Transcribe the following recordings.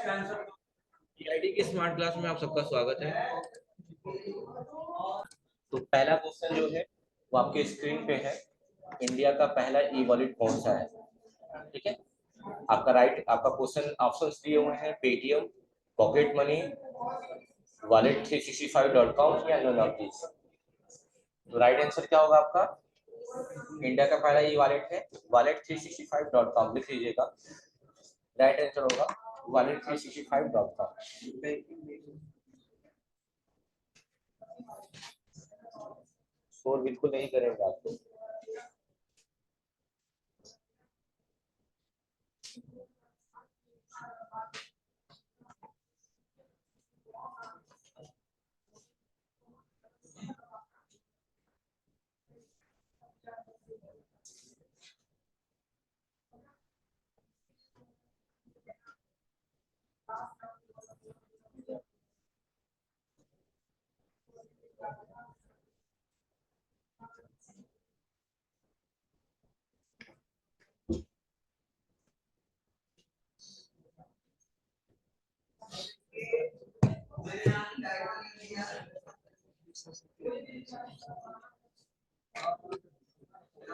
TID की smart class में आप सबका स्वागत है। तो पहला क्वेश्चन जो है वो आपके स्क्रीन पे है। इंडिया का पहला ई वॉलेट कौन सा है? ठीक है, आपका क्वेश्चन ऑप्शंस दिए हुए हैं, Paytm, pocket money, wallet 365.com या नन ऑफ दिस। तो राइट आंसर क्या होगा आपका? इंडिया का पहला ई वॉलेट है वॉलेट 365.com, लिख लीजिएगा। राइट आंसर होगा वॉलेट 365.com। शोर बिल्कुल नहीं करेंगे आपको।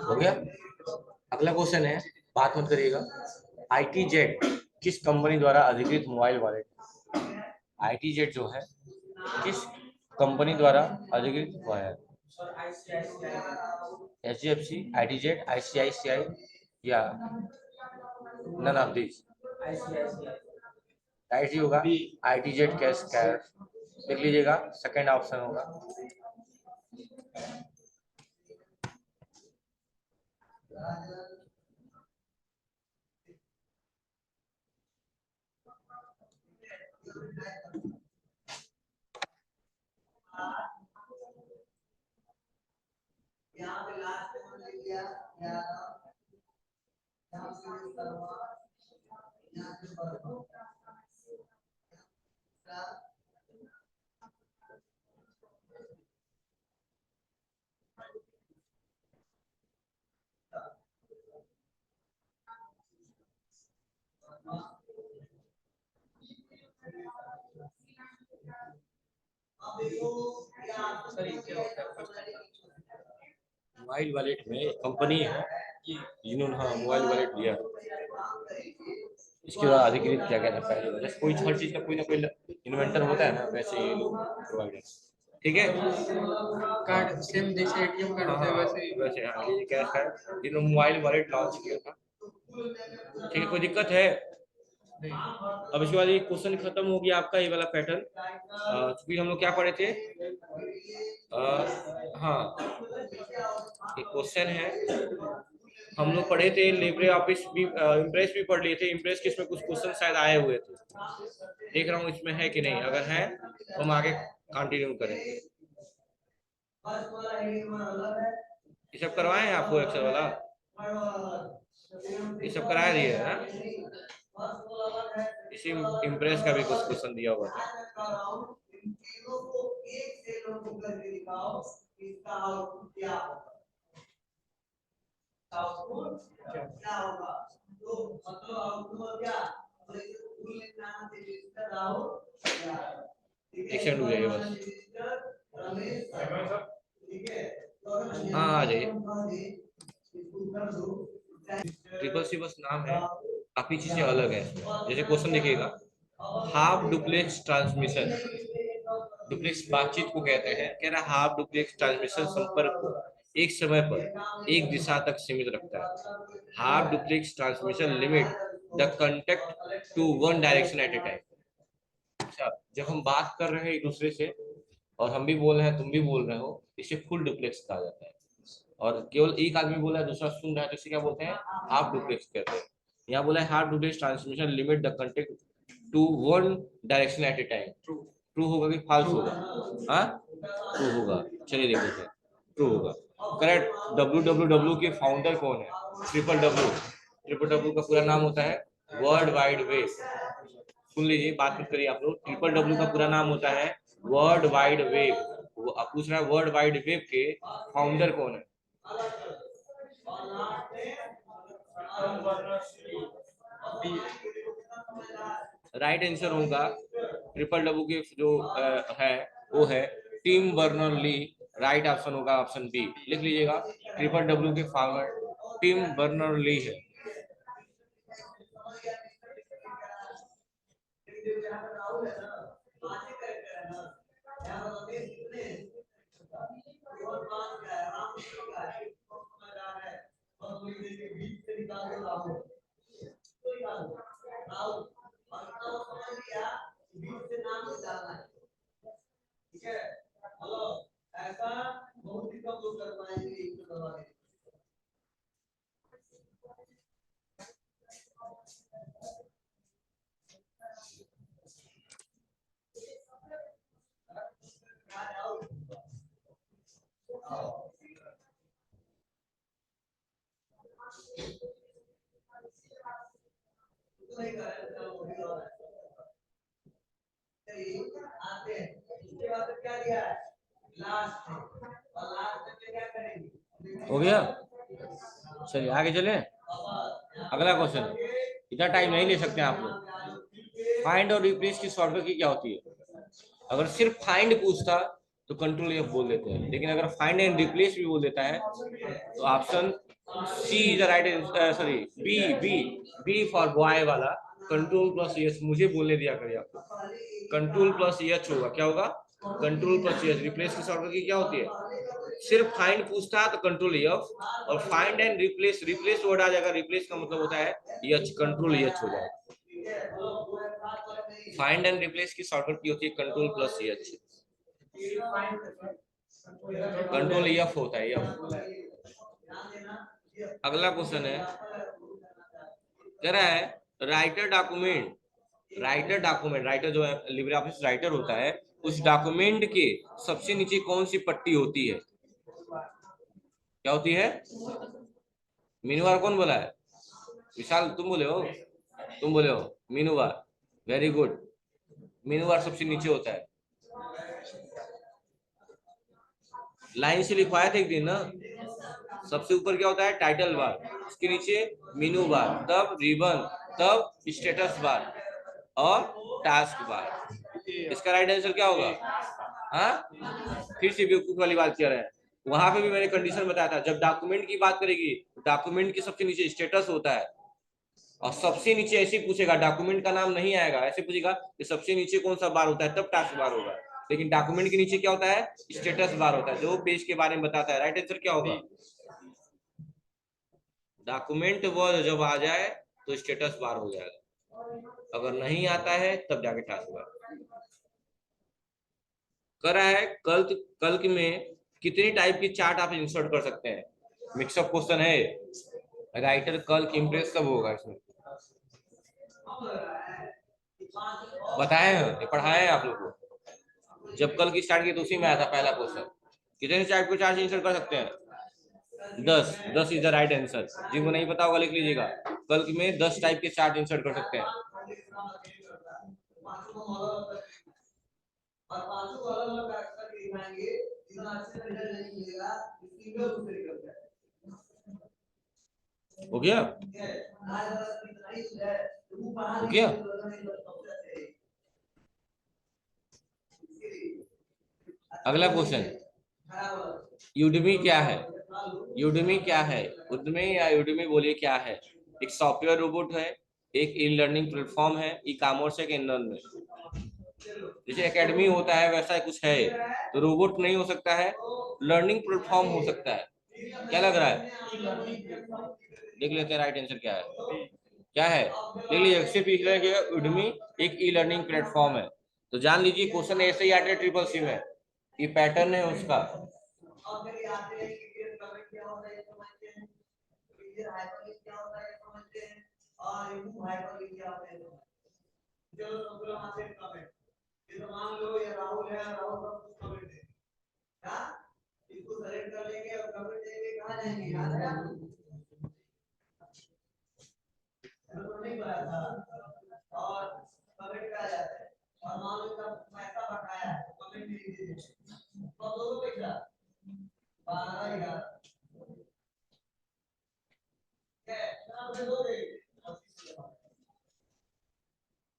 हो गया। अगला क्वेश्चन है, बात मत करिएगा। आईटी जेट किस कंपनी द्वारा अधिकृत मोबाइल वॉलेट? आईटी जेट जो है किस कंपनी द्वारा अधिकृत हुआ है? एचडीएफसी, आईटी जेट, आईसीआईसीआई या नन ऑफ दिस। राइट ही होगा आईटी जेट कैश कैश, लिख लीजिएगा, सेकंड ऑप्शन होगा। मोबाइल वॉलेट में कंपनी है जिन्होंने मोबाइल वॉलेट दिया, इसके द्वारा अधिकृत किया गया था पहले। जैसे कोई हर चीज का कोई ना कोई इन्वेंटर होता है ना, वैसे ये लोग प्रोवाइडर। ठीक है, कार्ड सेम जैसे एटीएम कार्ड होता है वैसे ही। वैसे हाँ, ये कैश है जिन्होंने मोबाइल वॉलेट लॉन्च किया था। ठीक है, कोई दिक्कत है? अब इसके बाद ये क्वेश्चन खत्म हो गया आपका ये वाला पैटर्न। फिर हम लोग क्या पढ़े थे? हाँ, एक क्वेश्चन है, हम लोग पढ़े थे लिब्रे ऑफिस भी, इम्प्रेस भी पढ़ लिए थे। इम्प्रेस के इसमें कुछ क्वेश्चन शायद आए हुए थे, देख रहा हूँ इसमें है कि नहीं। अगर है तो हम आगे कंटिन्यू करेंगे। ये सब करवाए हैं आपको एक्सेल वाला? ये सब करा दिए है ना? इसी इम्प्रेस का भी कुछ क्वेश्चन दिया हुआ था। एक सेकंड हो जाइए बस। हाँ आ जाइए। ट्रिपल सी बस नाम है, काफी चीजें अलग है। जैसे क्वेश्चन देखिएगा, हाफ डुप्लेक्स ट्रांसमिशन, डुप्लेक्स बातचीत को कहते हैं। कह रहा हाफ डुप्लेक्स ट्रांसमिशन संपर्क को एक समय पर एक दिशा तक सीमित रखता है। Half duplex transmission limit the contact to one direction at a time. अच्छा, जब हम बात कर रहे हैं एक दूसरे से और हम भी बोल रहे हैं तुम भी बोल रहे हो, इसे फुल डुप्लेक्स कहा जाता है। और केवल एक आदमी बोला है दूसरा सुन रहा है तो इसे क्या बोलते हैं? हाफ डुप्लेक्स कहते हैं। यहाँ बोला है half duplex transmission limit the contact to one direction at a time. True होगा कि फॉल्स होगा? हाँ, ट्रू होगा। चलिए देख लेते हैं, ट्रू होगा। करेक्ट। डब्ल्यू के फाउंडर कौन है? ट्रिपल डब्ल्यू का पूरा नाम होता है वर्ल्ड वाइड वेब। सुन लीजिए, बात मत करिए आप लोग। ट्रिपल डब्ल्यू का पूरा नाम होता है वर्ल्ड वाइड वेब। वो आप पूछ रहा है वर्ल्ड वाइड वेब के फाउंडर कौन है? राइट आंसर होगा ट्रिपल डब्ल्यू की जो है वो है Tim Berners Lee. Right option होगा ऑप्शन बी, लिख लीजिएगा। ट्रिपल डब्ल्यू के फाउंडर टिम बर्नर ली है। हो गया, चलिए आगे चले। अगला क्वेश्चन, इतना टाइम नहीं ले सकते आप लोग। फाइंड और रिप्लेस की शॉर्टकट की क्या होती है? अगर सिर्फ फाइंड पूछता तो कंट्रोल एफ बोल देते हैं, लेकिन अगर फाइंड एंड रिप्लेस भी बोल देता है तो option C is the right, sorry B, B for boy वाला कंट्रोल प्लस एच मुझे बोलने दिया करिए आपको। कंट्रोल प्लस एच होगा, क्या होगा? Control plus H. रिप्लेस की शॉर्टकट की क्या होती है? सिर्फ फाइंड पूछता है तो कंट्रोल एफ, और find and replace, replace word आ जाएगा, रिप्लेस का मतलब होता है एच, कंट्रोल एच हो जाएगा। फाइंड एंड रिप्लेस की शॉर्टकट की होती है control plus H. Control F होता है, एफ। अगला क्वेश्चन है, कह रहा है writer document, writer document, writer जो है लिब्रे ऑफिस राइटर होता है, उस डॉक्यूमेंट के सबसे नीचे कौन सी पट्टी होती है? क्या होती है? मीनू बार कौन बोला है? विशाल तुम बोले हो, तुम बोले हो मीनू बार, वेरी गुड। मीनू बार सबसे नीचे होता है। लाइन से लिखवाया था एक दिन ना। सबसे ऊपर क्या होता है? टाइटल बार, उसके नीचे मीनू बार, तब रिबन, तब स्टेटस बार और टास्क बार। इसका राइट आंसर क्या होगा? हाँ, फिर से बेवकूफ वाली बात कर रहे हैं। वहां पे भी मैंने कंडीशन बताया था, जब डॉक्यूमेंट की बात करेगी डॉक्यूमेंट के सबसे नीचे स्टेटस होता है, और सबसे नीचे ऐसे पूछेगा, डॉक्यूमेंट का नाम नहीं आएगा, ऐसे पूछेगा कि सबसे नीचे कौन सा बार होता है, तब टास्क बार होगा। लेकिन डॉक्यूमेंट के नीचे क्या होता है? स्टेटस बार होता है, जो पेज के बारे में बताता है। राइट आंसर क्या होगा? डॉक्यूमेंट वर्ड जब आ जाए तो स्टेटस बार हो जाएगा, अगर नहीं आता है तब जाके टास्क बार। कर रहा है कल्क, कल्क में कितनी टाइप की चार्ट आप इंसर्ट कर सकते हैं? मिक्सअप क्वेश्चन है। राइटर कल्क इम्प्रेस कब होगा इसमें? बताए हैं, ये पढ़ाए हैं आप लोग को। जब कल की स्टार्ट की तो उसी में आया था पहला क्वेश्चन। कितने टाइप के चार्ट इंसर्ट कर सकते हैं? 10, 10 इज द राइट आंसर। जिनको नहीं पता होगा लिख लीजिएगा, कल्क में 10 टाइप के चार्ट इंसर्ट कर सकते हैं। हो गया, हो गया। अगला क्वेश्चन, यूडमी क्या है? यूडमी क्या है? उद्यमी या यूडमी बोलिए क्या है? एक सॉफ्टवेयर रोबोट है, एक ई लर्निंग प्लेटफॉर्म है, ई कॉमर्स है कि इन में? जैसे एकेडमी होता है वैसा ही कुछ है, तो रोबोट नहीं हो सकता है, लर्निंग प्लेटफॉर्म हो सकता है। क्या लग रहा है? देख लेते हैं राइट आंसर क्या है। क्या है? देख लीजिए, सिर्फ इसलिए कि उडमी एक ई लर्निंग प्लेटफॉर्म है। तो जान लीजिए क्वेश्चन ऐसे ही आते हैं ट्रिपल सी में, ये पैटर्न है उसका।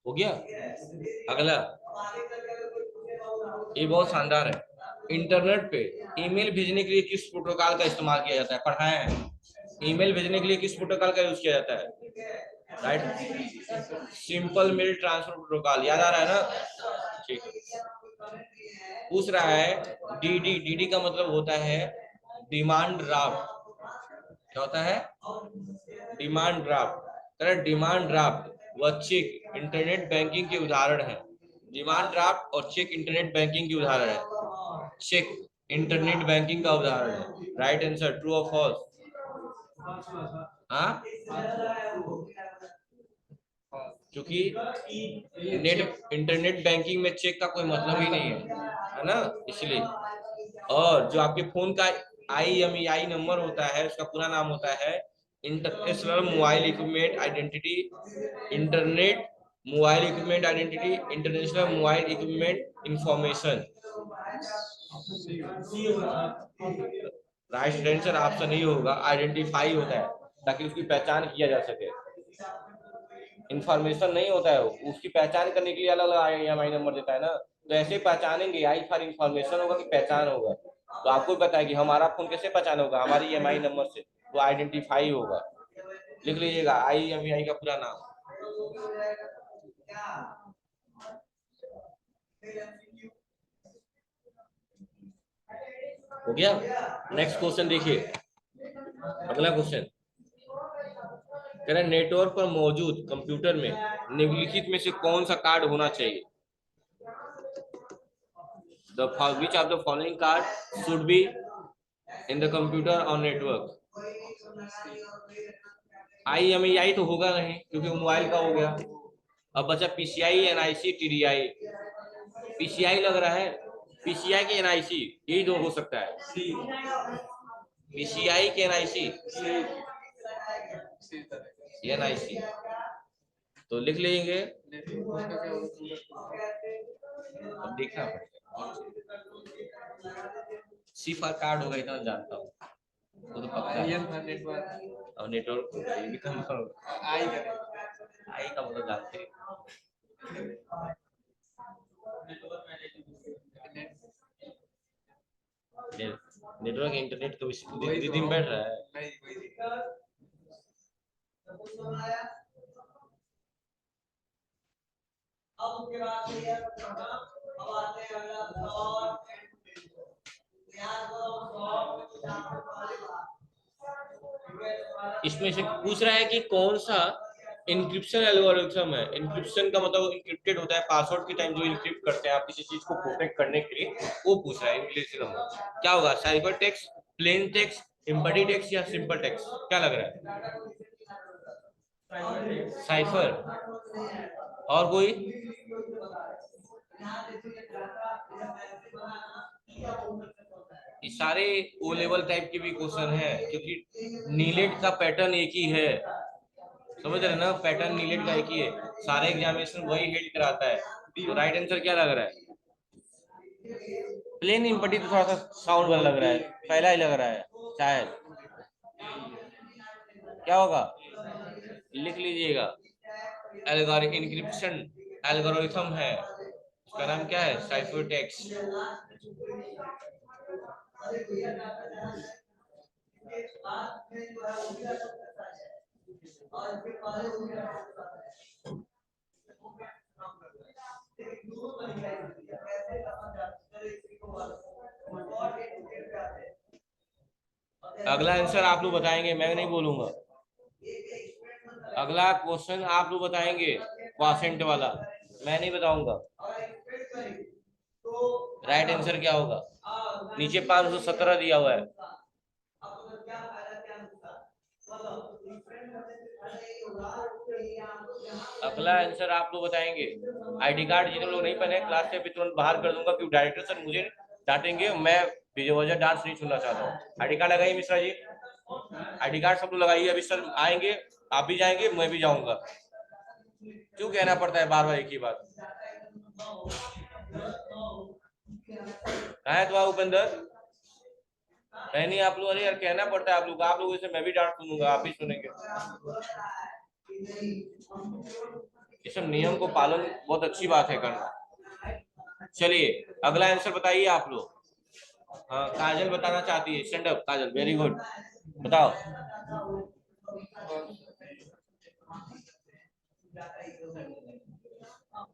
हो गया। अगला, ये बहुत शानदार है। इंटरनेट पे ईमेल भेजने के लिए किस प्रोटोकॉल का इस्तेमाल किया जाता है? पढ़ाए हैं। ईमेल भेजने के लिए किस प्रोटोकॉल का यूज किया जाता है? Right, simple mail transfer protocol. याद आ रहा है ना? ठीक है। पूछ रहा है डीडी। डीडी का मतलब होता है डिमांड ड्राफ्ट। क्या होता है? Demand draft. Correct, demand draft व चेक इंटरनेट बैंकिंग के उदाहरण है। डिमांड ड्राफ्ट और चेक इंटरनेट बैंकिंग की उदाहरण है। चेक इंटरनेट बैंकिंग का उदाहरण है। राइट आंसर, ट्रू और फॉल्स? हाँ, क्योंकि नेट इंटरनेट बैंकिंग में चेक का कोई मतलब ही नहीं है ना, इसलिए। और जो आपके फोन का IMEI नंबर होता है, उसका पूरा नाम होता है international mobile equipment identity. Internet mobile equipment identity, international mobile equipment information. Right answer option ही होगा, आइडेंटिफाई होता है ताकि उसकी पहचान किया जा सके। इंफॉर्मेशन नहीं होता है, उसकी पहचान करने के लिए अलग अलग IMEI नंबर देता है ना, तो ऐसे पहचानेंगे। आई फॉर इंफॉर्मेशन होगा कि पहचान होगा। तो आपको पता है कि हमारा फोन कैसे पहचान होगा? हमारी EMI नंबर से, तो आइडेंटिफाई होगा। लिख लीजिएगा IMEI का पूरा नाम। हो गया। नेक्स्ट क्वेश्चन देखिए, अगला क्वेश्चन कह रहा है नेटवर्क पर मौजूद कंप्यूटर में निम्नलिखित में से कौन सा कार्ड होना चाहिए? Which of the following card should be in the computer or network? IMEI तो होगा नहीं क्योंकि वो मोबाइल का हो गया। अब बचा PCI, NIC, TDI। PCI लग रहा है, PCI के NIC, यही दो हो सकता है। PCI के NIC, NIC तो लिख लेंगे। अब देखना पड़ेगा। सिफर कार्ड होगा इतना जानता हूँ, वो तो पक्का है। और नेटवर्क होगा, ये भी कंफर्म होगा। आई का मतलब जानते हैं। नेटवर्क इंटरनेट तो रिदम बैठ रहा है। अब उसके बाद अब आते हैं अगला सवाल। इसमें से पूछ रहा है कि कौन सा इंक्रिप्शन एल्गोरिथम है। इंक्रिप्शन का मतलब इंक्रिप्टेड होता है, पासवर्ड के टाइम जो इंक्रिप्ट करते हैं आप किसी चीज को प्रोटेक्ट करने के लिए, वो पूछ रहा है। इंग्लिश नंबर क्या होगा? Cipher text, plain text, embedded text या सिंपल टेक्स्ट? क्या लग रहा है? साइफर। और कोई? ये सारे O लेवल टाइप के भी क्वेश्चन है क्योंकि नीलेट का पैटर्न एक ही है। समझ रहे ना, पैटर्न नीलेट का एक ही है, सारे एग्जामिनेशन वही हेड कराता है। तो राइट आंसर क्या लग रहा है? प्लेन इम्पटी तो थोड़ा सा साउंड वाला लग रहा है, पहला ही लग रहा है शायद। क्या होगा? लिख लीजिएगा, इंक्रिप्शन एल्गोरिथम है, उसका नाम क्या है? Cipher text. अगला आंसर आप लोग बताएंगे, मैं नहीं बोलूंगा। अगला क्वेश्चन आप लोग बताएंगे, क्वासेंट वाला, मैं नहीं बताऊंगा। राइट आंसर क्या होगा? नीचे 517 दिया हुआ है। अगला आंसर आप लोग बताएंगे। ID कार्ड जिन लोग नहीं पहने क्लास से भी तुरंत बाहर कर दूंगा क्योंकि डायरेक्टर सर मुझे डांटेंगे, मैं बेवजह डांस नहीं सुनना चाहता हूँ। ID कार्ड लगाइए मिश्रा जी, ID कार्ड सब लोग लगाइए। अभी सर आएंगे, आप भी जाएंगे, मैं भी जाऊंगा। क्यों कहना पड़ता है बार बार एक ही बात? कहा है तो उपेंद्र? नहीं आप लोग, अरे यार कहना पड़ता है आप लोगों से मैं भी डांट सुनूंगा, आप भी सुनेंगे। ये सब नियम को पालन बहुत अच्छी बात है करना। चलिए अगला आंसर बताइए आप लोग। हाँ काजल बताना चाहती है, स्टैंड अप काजल, वेरी गुड, बताओ।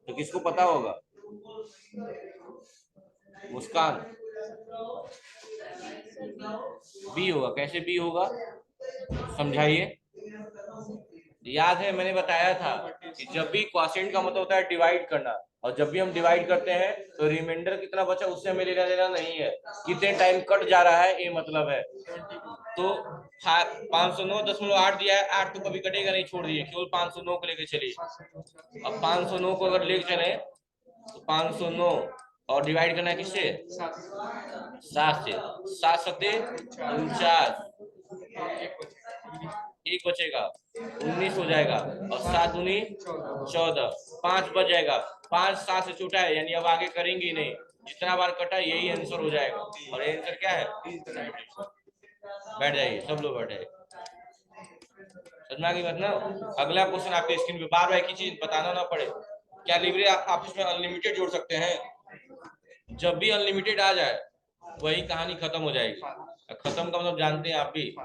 तो किसको पता होगा? मुस्कान, बी होगा। कैसे बी होगा, समझाइए। याद है मैंने बताया था कि जब भी क्वोशिएंट का मतलब होता है डिवाइड करना, और जब भी हम डिवाइड करते हैं तो रिमाइंडर कितना बचा उससे हमें लेना देना नहीं है, कितने टाइम कट जा रहा है ये मतलब है। तो 509.8 दिया है, 8 तो कभी कटेगा नहीं, छोड़ दिए, केवल 509 को लेके चलिए। अब 509 को अगर लेके चले तो 509 और डिवाइड करना है किससे, 7 से। 7 सत्ते 49, एक बचेगा 19 हो जाएगा, और 7 दूनी 14, 5 बच जाएगा। 5 7 से छोटा है, यानी अब आगे करेंगे ही नहीं, जितना बार कटा यही आंसर हो जाएगा। और ये आंसर क्या है, बैठ जाइए सब लोग, बैठ जाइए। समझ में बात ना। अगला क्वेश्चन आपके स्क्रीन पे, बार बार एक ही चीज बताना ना पड़े। क्या लिबरे आप इसमें अनलिमिटेड जोड़ सकते हैं? जब भी अनलिमिटेड आ जाए वही कहानी खत्म हो जाएगी। खत्म का मतलब जानते हैं आप भी।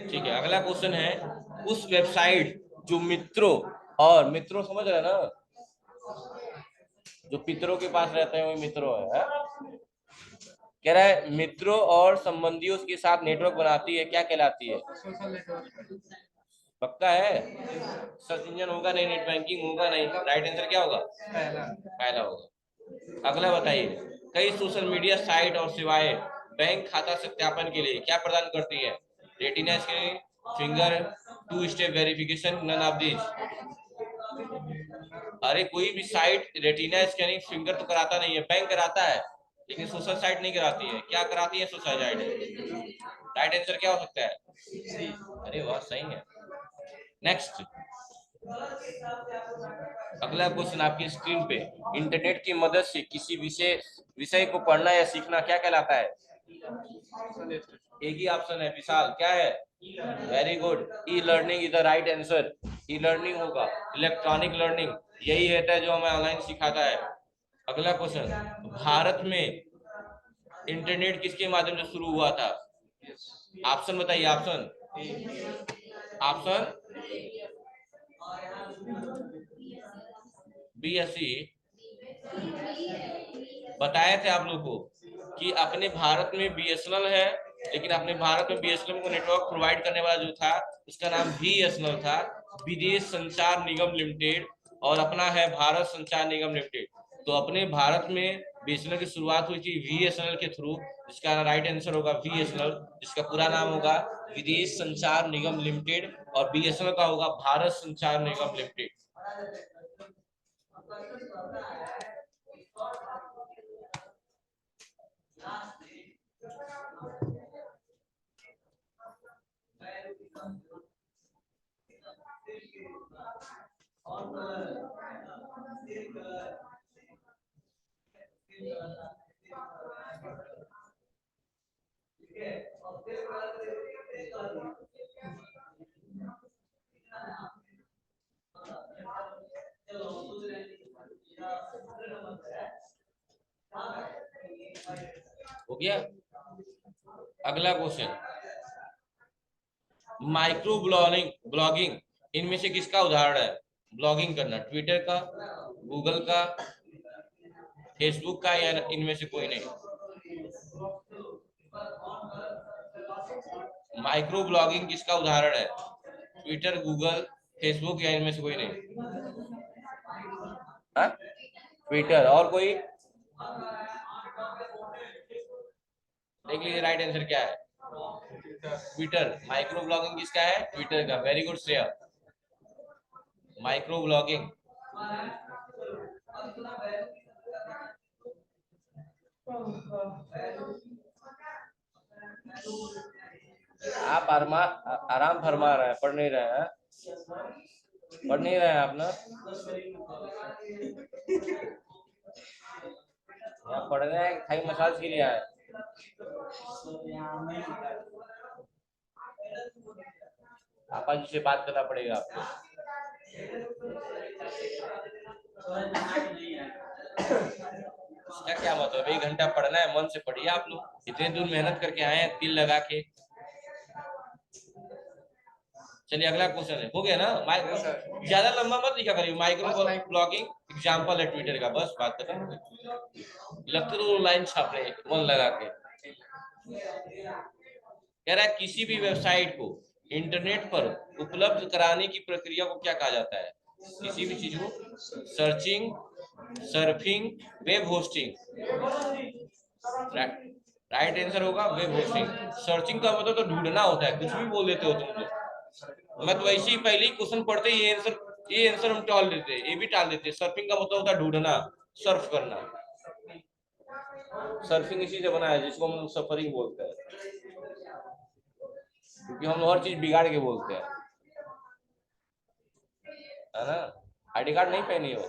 ठीक है अगला क्वेश्चन है, उस वेबसाइट जो मित्रों, और मित्रों समझ रहे हैं ना, जो पितरों के पास रहते हैं वही मित्रों है? कह रहा है मित्रों और संबंधियों के साथ नेटवर्क बनाती है, क्या कहलाती है? Social network. पक्का है? सर्च इंजन होगा नहीं, नेट बैंकिंग होगा नहीं, राइट आंसर क्या होगा, पहला। पहला होगा। अगला बताइए, कई सोशल मीडिया साइट और सेवाएं बैंक खाता सत्यापन के लिए क्या प्रदान करती है? Retina scanning, finger, two step verification, none of these. अरे कोई भी साइट रेटिना स्कैनिंग फिंगर तो कराता नहीं है, बैंक कराता है, लेकिन सोशल साइट नहीं कराती है। क्या कराती है सोशल साइट? राइट आंसर क्या हो सकता है? अरे वाह सही है। नेक्स्ट अगला क्वेश्चन आपकी स्क्रीन पे, इंटरनेट की मदद से किसी विषय को पढ़ना या सीखना क्या कहलाता है? एक ही ऑप्शन है विशाल, क्या है? Very good, e learning is the right answer. E learning होगा, इलेक्ट्रॉनिक लर्निंग यही रहता है जो हमें ऑनलाइन सिखाता है। अगला क्वेश्चन, भारत में इंटरनेट किसके माध्यम से शुरू हुआ था? ऑप्शन बताइए, ऑप्शन, ऑप्शन बीएससी। बताए थे आप लोगों को कि अपने भारत में बीएसएनएल है, लेकिन अपने भारत में बीएसएनएल को नेटवर्क प्रोवाइड करने वाला जो था उसका नाम बीएसएनएल था, विदेश संचार निगम लिमिटेड, और अपना है भारत संचार निगम लिमिटेड। तो अपने भारत में बीएसएनएल की शुरुआत हुई थी वीएसएनएल के थ्रू, जिसका राइट आंसर होगा वीएसएनएल, जिसका पूरा नाम होगा विदेश संचार निगम लिमिटेड, और बीएसएनएल का होगा भारत संचार निगम लिमिटेड। हो गया। अगला क्वेश्चन, माइक्रो ब्लॉगिंग इनमें से किसका उदाहरण है? ब्लॉगिंग करना, ट्विटर का, गूगल का, फेसबुक का, या इनमें से कोई नहीं? माइक्रो ब्लॉगिंग किसका उदाहरण है? ट्विटर, गूगल, फेसबुक, या इनमें से कोई नहीं? हाँ? ट्विटर, और कोई? देख लीजिए राइट आंसर क्या है, ट्विटर। माइक्रो ब्लॉगिंग किसका है? ट्विटर का, very good Shreya. Micro blogging आप आराम फरमा रहे हैं, पढ़ नहीं रहे हैं, पढ़ नहीं रहे हैं आप ना, यहाँ पढ़ रहे हैं, थाई मसाज के लिए आए। आपा जी से बात करना पड़ेगा आपको। इसका क्या मतलब, 1 घंटा पढ़ना है, मन से पढ़िए आप लोग, इतने दूर मेहनत करके आए हैं दिल लगा के। चलिए अगला क्वेश्चन है, हो गया ना? ज्यादा लंबा मत लिखा करिए, माइक्रो ब्लॉगिंग एग्जांपल है ट्विटर का, बस बात खत्म। लगता तो लाइन छाप रहे मन लगा के। कह रहा है किसी भी वेबसाइट को इंटरनेट पर उपलब्ध कराने की प्रक्रिया को क्या कहा जाता है? किसी भी चीज को searching, surfing, web hosting. Right answer होगा वेब होस्टिंग। सर्चिंग का मतलब तो ढूंढना होता है, कुछ भी बोल देते हो तुम लोग। मैं तो वैसे ही पहले ही क्वेश्चन पढ़ते ही ये आंसर हम टाल देते, ये भी टाल देते। सर्फिंग का मतलब होता है ढूंढना, सर्फ करना। सर्फिंग इसी से बना है जिसको हम लोग सफरिंग बोलते हैं, क्योंकि हम लोग हर चीज बिगाड़ के बोलते हैं, है ना? आईडी कार्ड नहीं पहनी हो,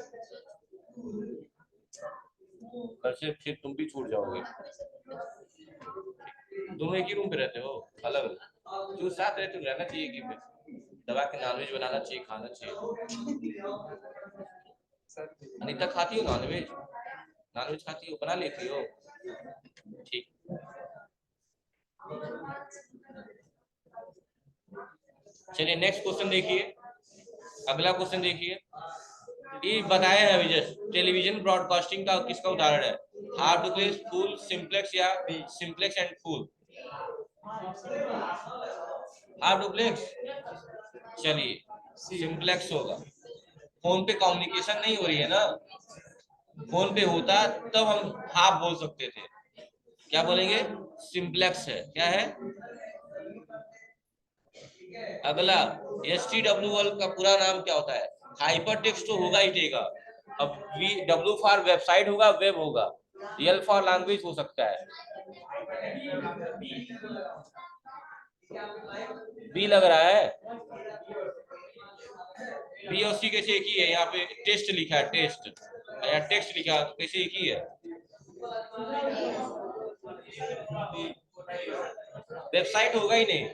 कल से फिर तुम भी छूट जाओगे। दोनों एक ही रूम पे रहते हो, अलग अलग जो साथ रहते हो रहना चाहिए कि दबा के नॉनवेज बनाना चाहिए, खाना चाहिए। अनीता खाती हो नॉनवेज? नॉनवेज खाती हो, बना लेती हो? ठीक। चलिए नेक्स्ट क्वेश्चन देखिए, अगला क्वेश्चन देखिए। ये बताया है अभी जस्ट, टेलीविजन ब्रॉडकास्टिंग का किसका उदाहरण है? हाफ डुप्लेक्स, फुल, सिंप्लेक्स या simplex and full? Half duplex. चलिए सिंप्लेक्स होगा। फोन पे कम्युनिकेशन नहीं हो रही है ना, फोन पे होता तब हम हाफ बोल सकते थे, क्या बोलेंगे? सिंप्लेक्स है। क्या है अगला? HTWL का पूरा नाम क्या होता है? हाइपर टेक्स्ट तो होगा ही देगा। अब W फॉर वेबसाइट होगा, वेब होगा। L फॉर लैंग्वेज हो सकता है। B लग रहा है। B और C कैसे एक ही है? यहाँ पे टेस्ट लिखा है, टेस्ट, या टेक्स्ट लिखा है, कैसे एक ही है? वेबसाइट होगा ही नहीं।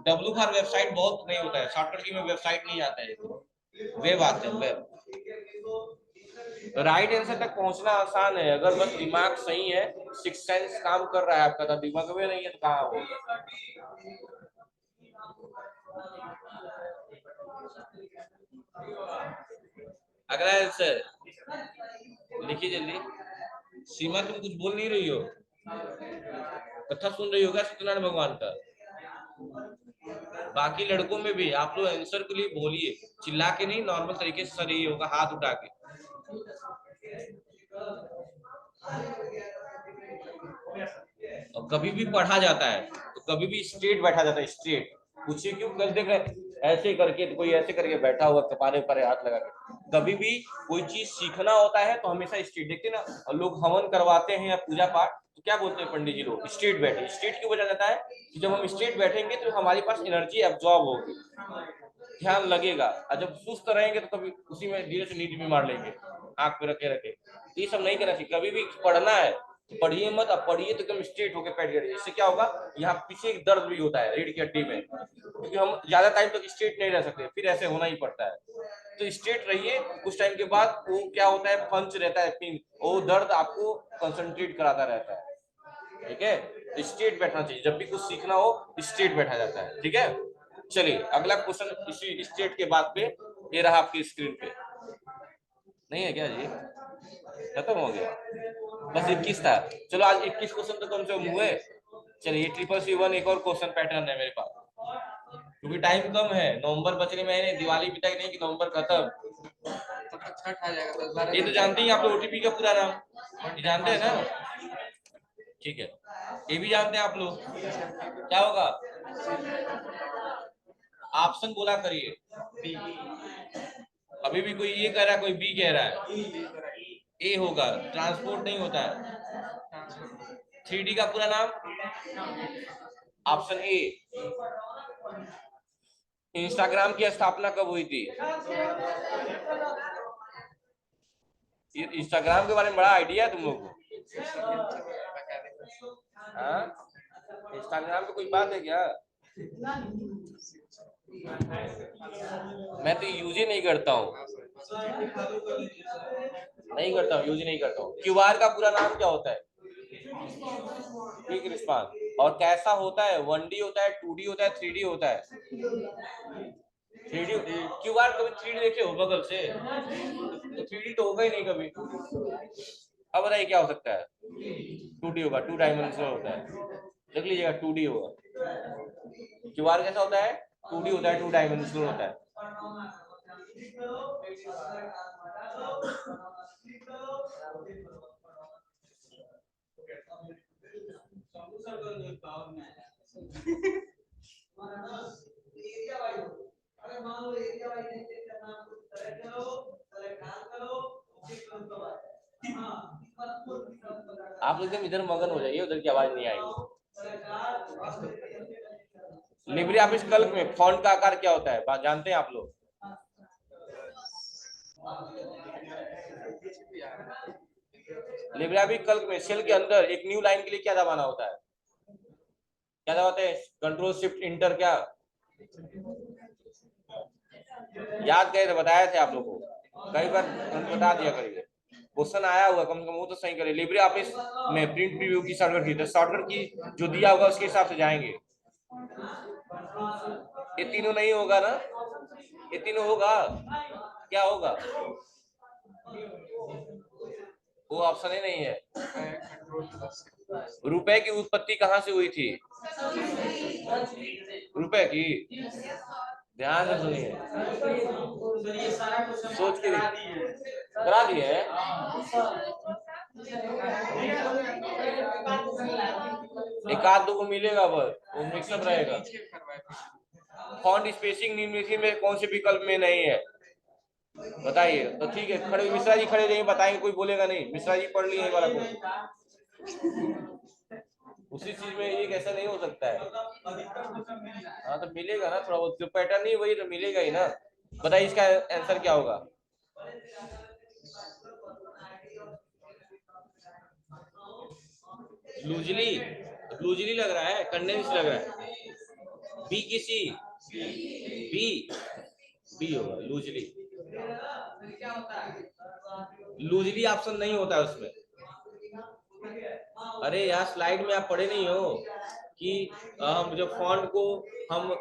W फॉर वेबसाइट बहुत नहीं होता है, शॉर्टकट की में वेबसाइट नहीं आता है, वेब आते हैं, वेब। राइट आंसर तक पहुंचना आसान है अगर बस दिमाग सही है, सिक्स सेंस काम कर रहा है आपका। तो दिमाग में नहीं है तो कहाँ हो? अगला आंसर लिखिए जल्दी। सीमा तुम कुछ बोल नहीं रही हो, कथा सुन रही होगा सत्यनारायण भगवान का। बाकी लड़कों में भी आप लोग आंसर के लिए बोलिए, चिल्ला के नहीं, नॉर्मल तरीके से सर, ये होगा हाथ उठा के। और कभी भी पढ़ा जाता है तो कभी भी स्ट्रेट बैठा जाता है, स्ट्रेट। पूछिए क्यों? कल देख रहे ऐसे करके, तो कोई ऐसे करके बैठा हुआ कपारे पर हाथ लगा के। कभी भी कोई चीज सीखना होता है तो हमेशा स्ट्रेट। देखते ना, और लोग हवन करवाते हैं या पूजा पाठ तो क्या बोलते हैं पंडित जी लोग? स्ट्रेट बैठे। स्ट्रेट क्यों बोला जाता है? कि जब हम स्ट्रेट बैठेंगे तो हमारे पास एनर्जी एब्जॉर्ब होगी, ध्यान लगेगा। और जब सुस्त रहेंगे तो कभी उसी में धीरे से नींद भी मार लेंगे, आंख पे रखे रखे। तो ये सब नहीं करना चाहिए। कभी भी पढ़ना है तो पढ़िए मत, अब पढ़िए तो एकदम स्ट्रेट होकर बैठ जाइए। इससे क्या होगा, यहाँ पीछे एक दर्द भी होता है रीढ़ की हड्डी में, क्योंकि हम ज्यादा टाइम तक स्ट्रेट नहीं रह सकते, फिर ऐसे होना ही पड़ता है। तो स्ट्रेट रहिए, कुछ टाइम के बाद वो क्या होता है, पंच रहता है पिन, वो दर्द आपको कंसंट्रेट कराता रहता है। ठीक है, स्ट्रेट बैठना चाहिए, जब भी कुछ सीखना हो स्ट्रेट बैठा जाता है। ठीक है, चलिए अगला क्वेश्चन इसी स्ट्रेट के बाद पे ये रहा आपकी स्क्रीन पे। नहीं है क्या जी? खत्म हो गया? बस 21 था। चलो आज 21 क्वेश्चन तो कम से कम हुए। चलिए CCC1 एक और क्वेश्चन पैटर्न है मेरे पास, क्योंकि टाइम कम है, नवंबर बचने में है, दिवाली भी तक नहीं कि नवंबर खत्म। छठ आ जाएगा 10-12 ये तो दिन। जानते ही आप लोग OTP का पूरा नाम, ये जानते हैं ना? ठीक है, ये भी जानते हैं आप लोग। क्या होगा? ऑप्शन बोला करिए। अभी भी कोई ये कह रहा है, कोई बी कह रहा है। ए होगा, ट्रांसपोर्ट नहीं होता है। 3D का पूरा नाम? Option A. इंस्टाग्राम की स्थापना कब हुई थी? इंस्टाग्राम के बारे में बड़ा आइडिया है तुम लोग को? हाँ, इंस्टाग्राम पे कोई बात है क्या? मैं तो यूज ही नहीं करता हूँ। नहीं करता हूँ, यूज नहीं करता हूँ। क्यूआर का पूरा नाम क्या होता है? Quick response. और कैसा होता है? 1D होता है, 2D होता है, 3D होता है? 3D। क्यूआर कभी 3D देखे हो बगल से? तो 3D तो होगा ही नहीं कभी। अब बताइए क्या हो सकता है? 2D होगा, 2 डायमेंशनल होता है। देख लीजिएगा 2D होगा। क्यूआर कैसा होता है? 2D होता है, 2 डायमेंशनल होता है। आप एकदम इधर मगन हो जाइए, उधर की आवाज नहीं आएगी। लिब्रे ऑफिस कैल्क में फॉन्ट का आकार क्या होता है? बात जानते हैं आप लोग? लिब्रे ऑफिस कैल्क में सेल के अंदर एक न्यू लाइन के लिए क्या दबाना होता है? क्या दबाते हैं? Control shift inter. क्या याद गए तो बताया थे आप लोगों को, कई बार बता दिया करिए। क्वेश्चन आया हुआ, कम से कम वो तो सही करिए। लिब्रे ऑफिस में प्रिंट प्रीव्यू की शॉर्टकट की, तो शॉर्टकट की जो दिया होगा उसके हिसाब से जाएंगे। ये तीनों नहीं होगा ना? ये तीनों होगा, क्या होगा? वो ऑप्शन ही नहीं है। रुपए की उत्पत्ति कहां से हुई थी? रुपए की, ध्यान से सुनिए, सोच के करा दिए। एक आध दो को मिलेगा, बस वो मिक्सअप रहेगा। फॉन्ट स्पेसिंग निम्नलिखित में कौन से विकल्प में नहीं है? बताइए तो। ठीक है, खड़े मिश्रा जी खड़े रहिए, बताएंगे, कोई बोलेगा नहीं। मिश्रा जी पढ़ लिए वाला को, उसी चीज में ये कैसा नहीं हो सकता है? हाँ तो मिलेगा ना, थोड़ा बहुत जो पैटर्न नहीं वही तो मिलेगा ही ना। बताइए इसका आंसर क्या होगा? लूजली, लूजली लग रहा है, कंडेंस लग रहा है। बी की सी? बी, बी होगा लूजली। लूजली ऑप्शन नहीं होता है उसमें। अरे यार स्लाइड में आप पढ़े नहीं हो कि हम जो फॉन्ट को हम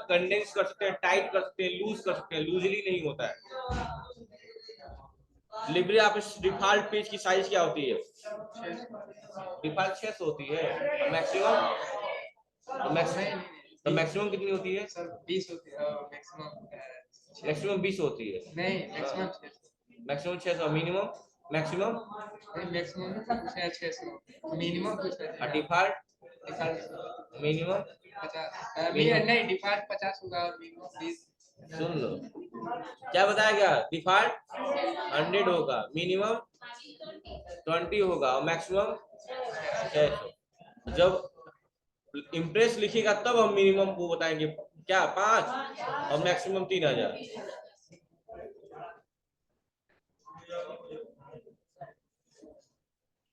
कंडेंस कर सकते हैं, टाइट कर सकते हैं, लूज कर सकते हैं, लूजली नहीं होता है। लिब्रे ऑफिस डिफॉल्ट पेज की साइज क्या होती है? डिफॉल्ट 600 होती है। मैक्सिमम तो मैक्सिमम कितनी होती है? सर 20 होती है मैक्सिमम। मैक्सिमम 20 होती है। नहीं, maximum 600। Maximum 600, minimum maximum maximum 600, minimum कुछ है। Default minimum 50। नहीं, डिफॉल्ट 50 होगा और मिनिमम 20। सुन लो क्या बताया गया? डिफॉल्ट 100 होगा, मिनिमम 20 होगा और मैक्सिमम 600। जब इम्प्रेस लिखेगा तब हम मिनिमम वो बताएंगे क्या 5 और मैक्सिमम 3000।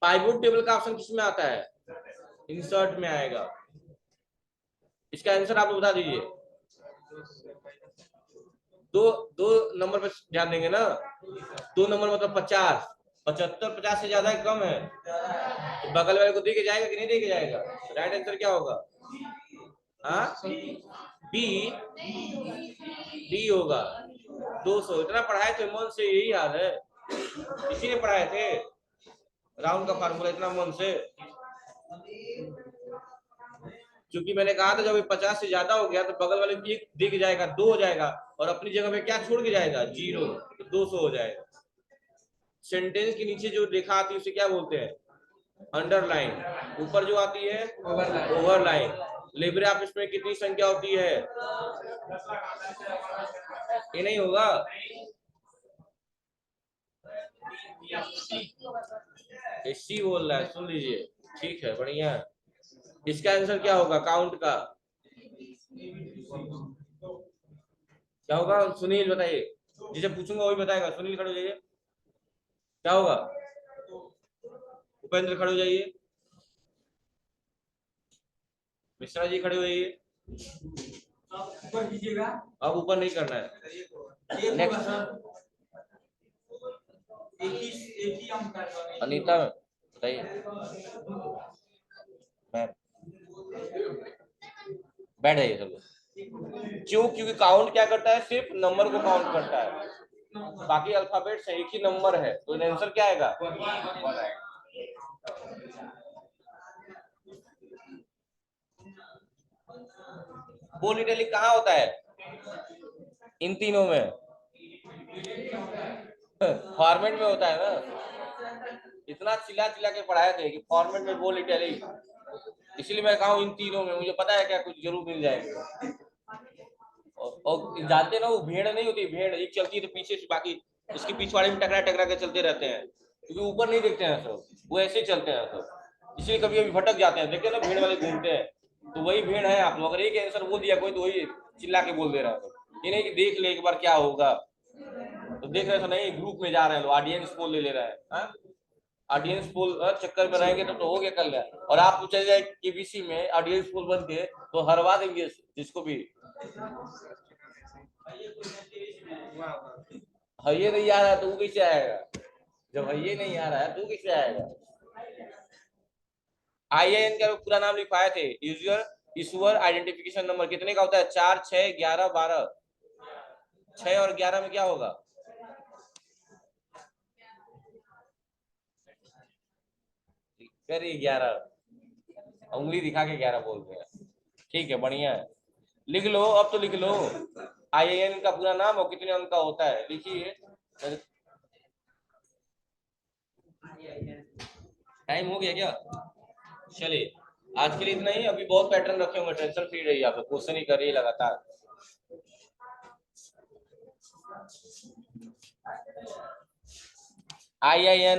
पाइवोट टेबल का ऑप्शन किसमें आता है? इंसर्ट में आएगा। इसका आंसर आप बता दीजिए। दो नंबर पे ध्यान देंगे ना। 2 नंबर मतलब 50, 75 50 से ज्यादा है कम है तो बगल वाले को दे के जाएगा कि नहीं दे के जाएगा? राइट आंसर क्या होगा? हाँ, बी, डी होगा। 200 इतना पढ़ाए थे मन से, यही हाल है, इसीलिए पढ़ाए थे राउंड का फार्मूला इतना मन से। क्योंकि मैंने कहा था जब 50 से ज्यादा हो गया तो बगल वाले को एक दिख जाएगा, 2 हो जाएगा और अपनी जगह पे क्या छोड़ के जाएगा? 0, तो 200 हो जाएगा। सेंटेंस के नीचे जो रेखा आती है उसे क्या बोलते हैं? अंडरलाइन। ऊपर जो आती है ओवरलाइन। लिब्रे ऑफिस में कितनी संख्या होती है? ये नहीं होगा। सी बोल रहा है, सुन लीजिए। ठीक है, बढ़िया। इसका आंसर क्या होगा काउंट का? क्या होगा? सुनील बताइए, जिसे पूछूंगा वही बताएगा। सुनील खड़े हो जाइए। क्या होगा? उपेंद्र खड़े हो जाइए। मिश्रा जी खड़े हो जाइए। ऊपर कीजिएगा। अब ऊपर नहीं करना है। नेक्स्ट एक ही हम कर रहे हैं। अनीता बताइए मैम, बैठ जाइए सब लोग। क्यों? क्योंकि काउंट क्या करता है, सिर्फ नंबर को काउंट करता है, बाकी अल्फाबेट से एक ही नंबर है, तो आंसर क्या आएगा? 1 आएगा। बोल इटैलिक कहाँ होता है? इन तीनों में फॉर्मेट में होता है ना। इतना चिल्ला चिल्ला के पढ़ाए थे कि फॉर्मेट में बोल इटैलिक, इसीलिए मैं कहा इन तीनों में, मुझे पता है क्या कुछ जरूर मिल जाएगा। और जानते ना वो भेड़ नहीं होती, भेड़ एक चलती है तो पीछे से बाकी उसके पिछवाड़े में टकरा टकरा के चलते रहते हैं, क्योंकि ऊपर नहीं देखते हैं सब, वो ऐसे ही चलते हैं सब, इसलिए कभी कभी भटक जाते हैं। देखते ना भेड़ वाले घूमते हैं, तो वही भेड़ है आप लोग। अगर एक आंसर बोल दिया कोई तो वही चिल्ला के बोल दे रहा है, ये नहीं कि देख ले एक बार क्या होगा, तो देख रहे तो नहीं, ग्रुप में जा रहे हैं लोग, ऑडियंस पोल ले रहा है। ऑडियंस पोल चक्कर में रहेंगे तो हो गया कल है। और आप तो चले जाए केबीसी में ऑडियंस पोल बन के तो हरवा देंगे जिसको भी। ये नहीं आ रहा है तो वो कैसे आएगा? जब ये नहीं आ रहा है तो वो कैसे आएगा? IAN का पूरा नाम लिखवाए थे, यूजर इशूअर आइडेंटिफिकेशन नंबर। कितने का होता है? 4, 6, 11, 12। 6 और 11 में क्या होगा? करिए 11, उंगली दिखा के 11 बोलते हैं। ठीक है, बढ़िया है, लिख लो अब तो लिख लो। IAN का पूरा नाम और कितने अंक का होता है लिखिए। टाइम हो गया क्या? चलिए आज के लिए इतना ही। अभी बहुत पैटर्न रखे होंगे, टेंशन फ्री रहिए, आप क्वेश्चन ही करिए लगातार। IAN